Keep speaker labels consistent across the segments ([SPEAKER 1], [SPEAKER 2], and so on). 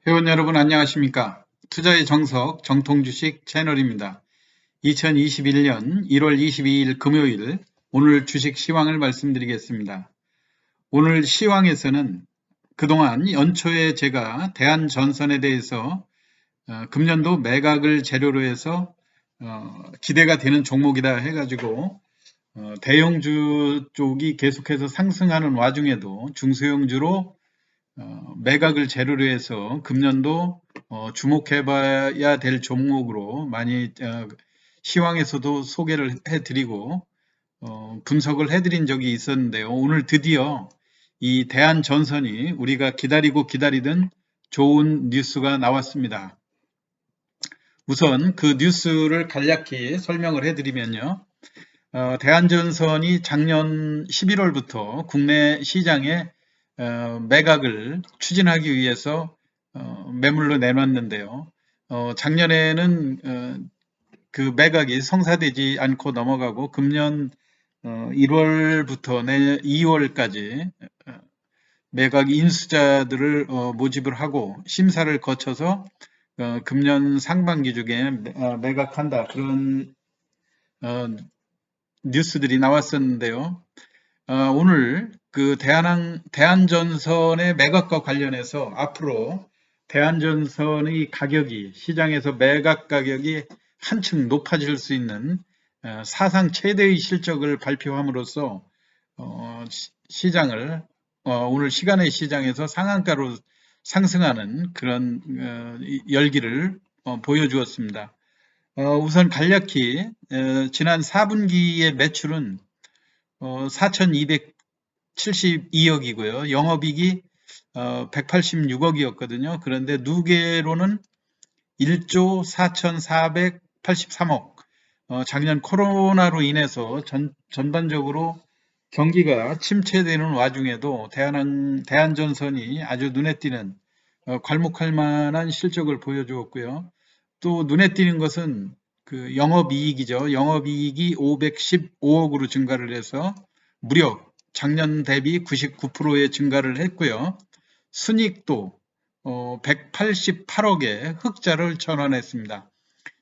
[SPEAKER 1] 회원 여러분 안녕하십니까? 투자의 정석 정통주식 채널입니다. 2021년 1월 22일 금요일 오늘 주식 시황을 말씀드리겠습니다. 오늘 시황에서는 그동안 연초에 제가 대한전선에 대해서 금년도 매각을 재료로 해서 기대가 되는 종목이다 해가지고 대형주 쪽이 계속해서 상승하는 와중에도 중소형주로 매각을 재료로 해서 금년도 주목해봐야 될 종목으로 많이 시황에서도 소개를 해드리고 분석을 해드린 적이 있었는데요. 오늘 드디어 이 대한전선이 우리가 기다리고 기다리던 좋은 뉴스가 나왔습니다. 우선 그 뉴스를 간략히 설명을 해드리면요. 대한전선이 작년 11월부터 국내 시장에 매각을 추진하기 위해서 매물로 내놨는데요. 작년에는 그 매각이 성사되지 않고 넘어가고 금년 1월부터 내 2월까지 매각 인수자들을 모집을 하고 심사를 거쳐서 금년 상반기 중에 매각한다 그런 뉴스들이 나왔었는데요. 오늘 그 대한전선의 매각과 관련해서 앞으로 대한전선의 가격이 시장에서 매각 가격이 한층 높아질 수 있는 사상 최대의 실적을 발표함으로써 시장을 오늘 시간의 시장에서 상한가로 상승하는 그런 열기를 보여주었습니다. 우선 간략히 지난 4분기의 매출은 4,272억이고요. 영업이익이 186억이었거든요. 그런데 누계로는 1조 4,483억. 작년 코로나로 인해서 전반적으로 경기가 침체되는 와중에도 대한전선이 아주 눈에 띄는 괄목할 만한 실적을 보여주었고요. 또 눈에 띄는 것은 그 영업이익이죠. 영업이익이 515억으로 증가를 해서 무려 작년 대비 99%의 증가를 했고요. 순이익도 188억의 흑자를 전환했습니다.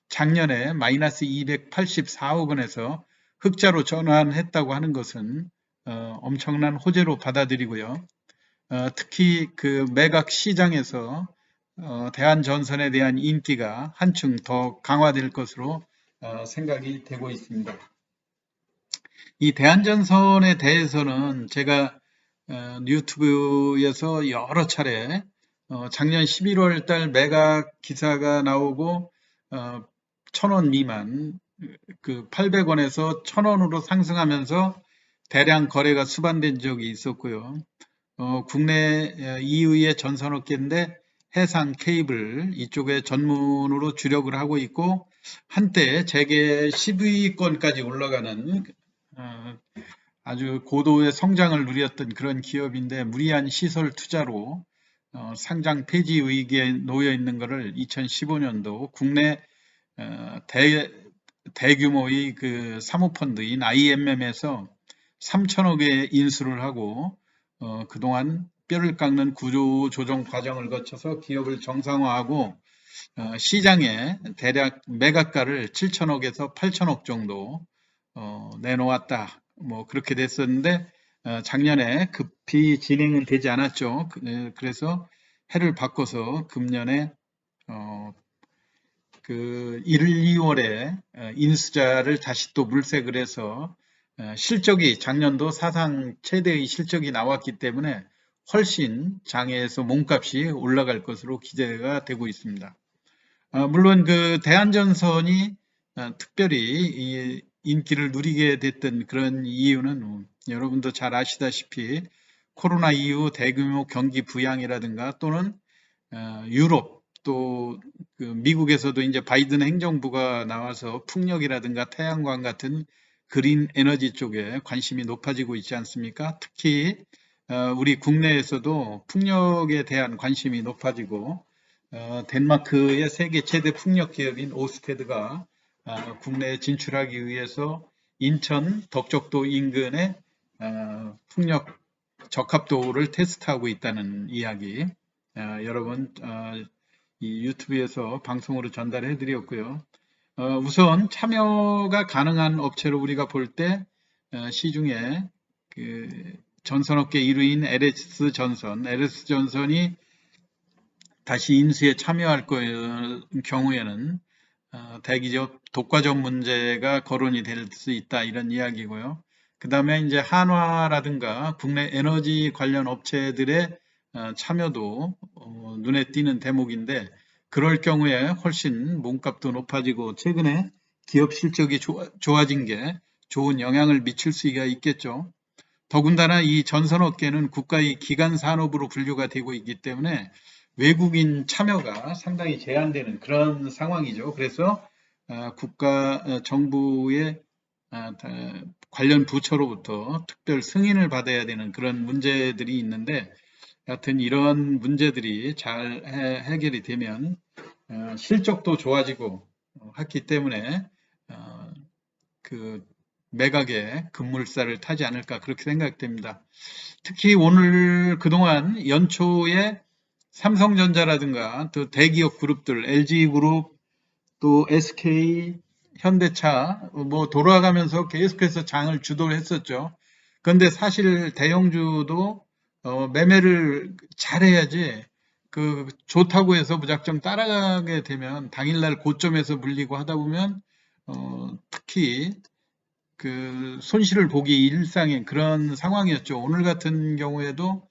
[SPEAKER 1] 작년에 마이너스 284억 원에서 흑자로 전환했다고 하는 것은 엄청난 호재로 받아들이고요. 특히 그 매각 시장에서 대한전선에 대한 인기가 한층 더 강화될 것으로 생각이 되고 있습니다. 이 대한전선에 대해서는 제가 유튜브에서 여러 차례 작년 11월 달 매각 기사가 나오고 1,000원 미만 그 800원에서 1,000원으로 상승하면서 대량 거래가 수반된 적이 있었고요. 국내 2위의 전선업계인데 해상 케이블 이쪽에 전문으로 주력을 하고 있고 한때 재계 10위권까지 올라가는 아주 고도의 성장을 누렸던 그런 기업인데 무리한 시설 투자로 상장 폐지 위기에 놓여 있는 것을 2015년도 국내 대규모의 그 사모펀드인 IMM에서 3천억에 인수를 하고 그동안 뼈를 깎는 구조 조정 과정을 거쳐서 기업을 정상화하고 시장에 대략 매각가를 7천억에서 8천억 정도 내놓았다. 뭐 그렇게 됐었는데 작년에 급히 진행은 되지 않았죠. 그래서 해를 바꿔서 금년에 그 1, 2월에 인수자를 다시 또 물색을 해서 실적이 작년도 사상 최대의 실적이 나왔기 때문에 훨씬 장에서 몸값이 올라갈 것으로 기대가 되고 있습니다. 물론 그 대한전선이 특별히 이 인기를 누리게 됐던 그런 이유는 여러분도 잘 아시다시피 코로나 이후 대규모 경기 부양이라든가 또는 유럽 또 그 미국에서도 이제 바이든 행정부가 나와서 풍력이라든가 태양광 같은 그린 에너지 쪽에 관심이 높아지고 있지 않습니까? 특히 우리 국내에서도 풍력에 대한 관심이 높아지고 덴마크의 세계 최대 풍력 기업인 오스테드가 국내에 진출하기 위해서 인천 덕적도 인근의 풍력 적합도를 테스트하고 있다는 이야기. 여러분 이 유튜브에서 방송으로 전달해 드렸고요. 우선 참여가 가능한 업체로 우리가 볼 때 시중에 그 전선업계 1위인 LS전선이 다시 인수에 참여할 경우에는 대기업 독과점 문제가 거론이 될 수 있다 이런 이야기고요. 그 다음에 이제 한화라든가 국내 에너지 관련 업체들의 참여도 눈에 띄는 대목인데 그럴 경우에 훨씬 몸값도 높아지고 최근에 기업 실적이 좋아진 게 좋은 영향을 미칠 수가 있겠죠. 더군다나 이 전선업계는 국가의 기간 산업으로 분류가 되고 있기 때문에 외국인 참여가 상당히 제한되는 그런 상황이죠. 그래서 국가 정부의 관련 부처로부터 특별 승인을 받아야 되는 그런 문제들이 있는데 여하튼 이런 문제들이 잘 해결이 되면 실적도 좋아지고 했기 때문에 그 매각에 급물살을 타지 않을까 그렇게 생각됩니다. 특히 오늘 그동안 연초에 삼성전자라든가 또 대기업 그룹들, LG그룹, 또 SK, 현대차 뭐 돌아가면서 계속해서 장을 주도를 했었죠. 그런데 사실 대형주도 매매를 잘해야지 그 좋다고 해서 무작정 따라가게 되면 당일날 고점에서 물리고 하다 보면 특히 그 손실을 보기 일상인 그런 상황이었죠. 오늘 같은 경우에도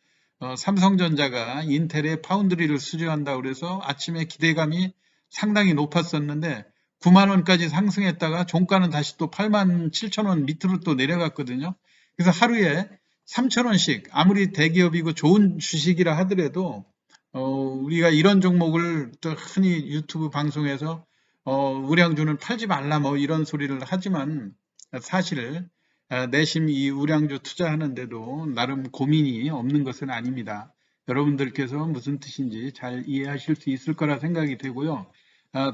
[SPEAKER 1] 삼성전자가 인텔의 파운드리를 수주한다고 그래서 아침에 기대감이 상당히 높았었는데 9만 원까지 상승했다가 종가는 다시 또 8만 7천 원 밑으로 또 내려갔거든요. 그래서 하루에 3천 원씩 아무리 대기업이고 좋은 주식이라 하더라도 우리가 이런 종목을 또 흔히 유튜브 방송에서 우량주는 팔지 말라 뭐 이런 소리를 하지만 사실 내심 이 우량주 투자하는데도 나름 고민이 없는 것은 아닙니다. 여러분들께서 무슨 뜻인지 잘 이해하실 수 있을 거라 생각이 되고요.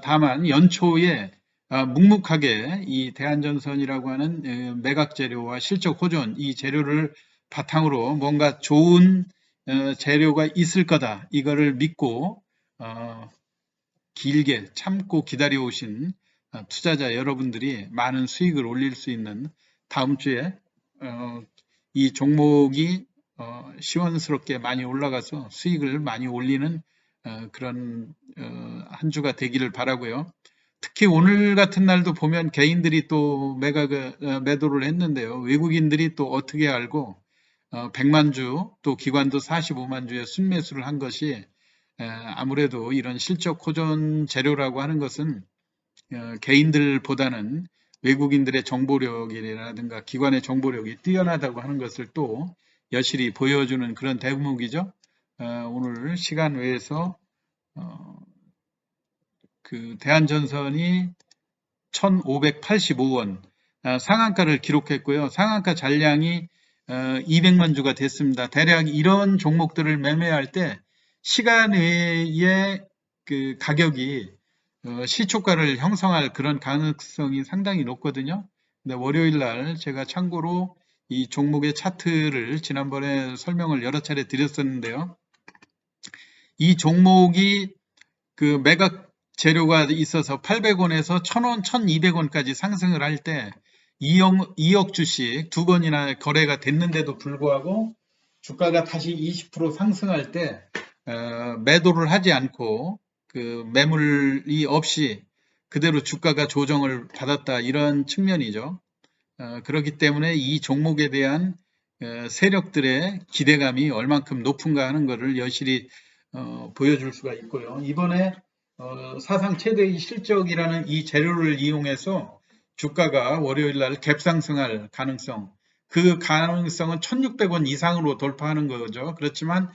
[SPEAKER 1] 다만 연초에 묵묵하게 이 대한전선이라고 하는 매각 재료와 실적 호전 이 재료를 바탕으로 뭔가 좋은 재료가 있을 거다 이거를 믿고 길게 참고 기다려 오신 투자자 여러분들이 많은 수익을 올릴 수 있는 다음 주에 이 종목이 시원스럽게 많이 올라가서 수익을 많이 올리는 그런 한 주가 되기를 바라고요. 특히 오늘 같은 날도 보면 개인들이 또 매도를 했는데요. 외국인들이 또 어떻게 알고 100만 주, 또 기관도 45만 주에 순매수를 한 것이 아무래도 이런 실적 호전 재료라고 하는 것은 개인들보다는 외국인들의 정보력이라든가 기관의 정보력이 뛰어나다고 하는 것을 또 여실히 보여주는 그런 대목이죠. 오늘 시간 외에서 그 대한전선이 1,585원 상한가를 기록했고요. 상한가 잔량이 200만 주가 됐습니다. 대략 이런 종목들을 매매할 때 시간 외에 그 가격이 시초가를 형성할 그런 가능성이 상당히 높거든요. 근데 월요일 날 제가 참고로 이 종목의 차트를 지난번에 설명을 여러 차례 드렸었는데요. 이 종목이 그 매각 재료가 있어서 800원에서 1000원, 1200원까지 상승을 할 때 2억 주씩 두 번이나 거래가 됐는데도 불구하고 주가가 다시 20% 상승할 때 매도를 하지 않고 그 매물이 없이 그대로 주가가 조정을 받았다 이런 측면이죠. 그렇기 때문에 이 종목에 대한 세력들의 기대감이 얼만큼 높은가 하는 것을 여실히 보여줄 수가 있고요. 이번에 사상 최대의 실적이라는 이 재료를 이용해서 주가가 월요일 날 갭상승할 가능성, 그 가능성은 1600원 이상으로 돌파하는 거죠. 그렇지만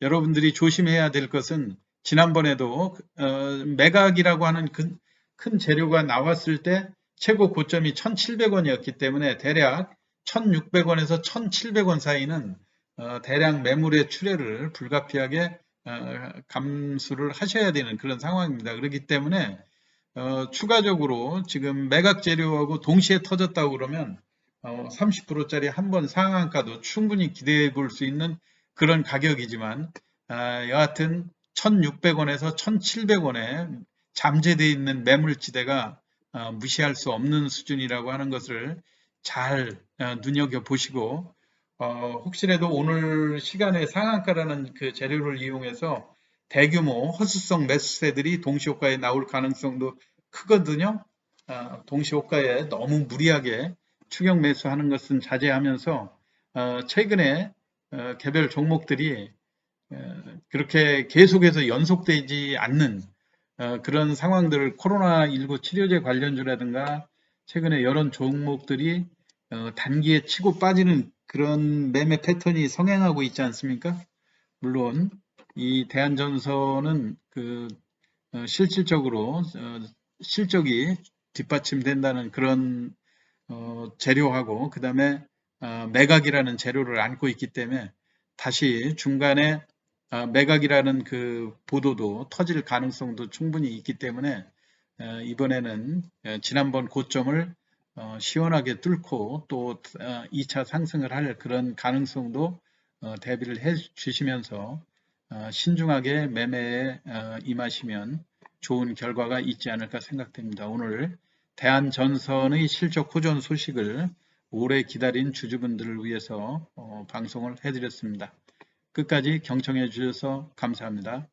[SPEAKER 1] 여러분들이 조심해야 될 것은 지난번에도 매각이라고 하는 큰 재료가 나왔을 때 최고 고점이 1700원이었기 때문에 대략 1600원에서 1700원 사이는 대량 매물의 출혈을 불가피하게 감수를 하셔야 되는 그런 상황입니다. 그렇기 때문에 추가적으로 지금 매각 재료하고 동시에 터졌다고 그러면 30%짜리 한 번 상한가도 충분히 기대해 볼 수 있는 그런 가격이지만 여하튼 1,600원에서 1,700원에 잠재되어 있는 매물지대가 무시할 수 없는 수준이라고 하는 것을 잘 눈여겨보시고 혹시라도 오늘 시간에 상한가라는 그 재료를 이용해서 대규모 허수성 매수세들이 동시호가에 나올 가능성도 크거든요. 동시호가에 너무 무리하게 추격 매수하는 것은 자제하면서 최근에 개별 종목들이 그렇게 계속해서 연속되지 않는 그런 상황들을 코로나19 치료제 관련주라든가 최근에 여러 종목들이 단기에 치고 빠지는 그런 매매 패턴이 성행하고 있지 않습니까? 물론 이 대한전선은 그 실질적으로 실적이 뒷받침된다는 그런 재료하고 그 다음에 매각이라는 재료를 안고 있기 때문에 다시 중간에 매각이라는 그 보도도 터질 가능성도 충분히 있기 때문에 이번에는 지난번 고점을 시원하게 뚫고 또 2차 상승을 할 그런 가능성도 대비를 해 주시면서 신중하게 매매에 임하시면 좋은 결과가 있지 않을까 생각됩니다. 오늘 대한전선의 실적 호전 소식을 오래 기다린 주주분들을 위해서 방송을 해드렸습니다. 끝까지 경청해 주셔서 감사합니다.